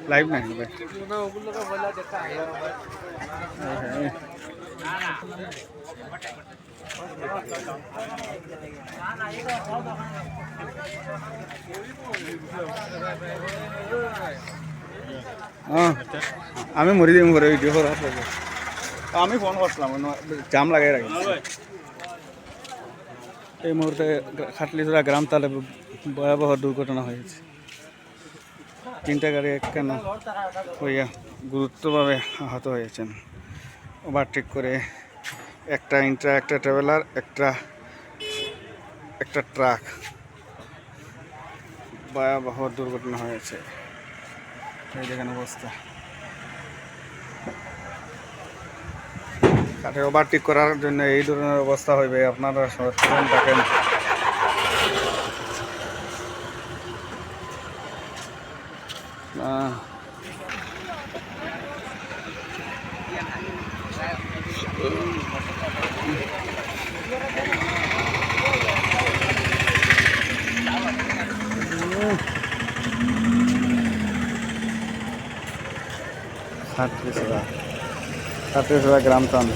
live নাই ভাই আমি মরি দিম করে ভিডিও করার আমি ফোন করছিলাম জাম লাগাই রাখি এই মুহূর্তে খাটলিছড়া গ্রাম তালে ভয়াবহ দুর্ঘটনা হয়েছে তিনটা গাড়ি কেন হইয়া গুরুত্বভাবে আহত হয়েছেন ওভারটেক করে একটা ইন্ট্রা একটা ট্রাভেলার একটা ট্রাক ভয়াবহ দুর্ঘটনা হয়েছে এই দেখেন অবস্থা কাঠে ওভারটেক করার জন্য এই ধরনের অবস্থা হইবে আপনারা সচেতন থাকেন খাটলিছড়া গ্রাম টাউন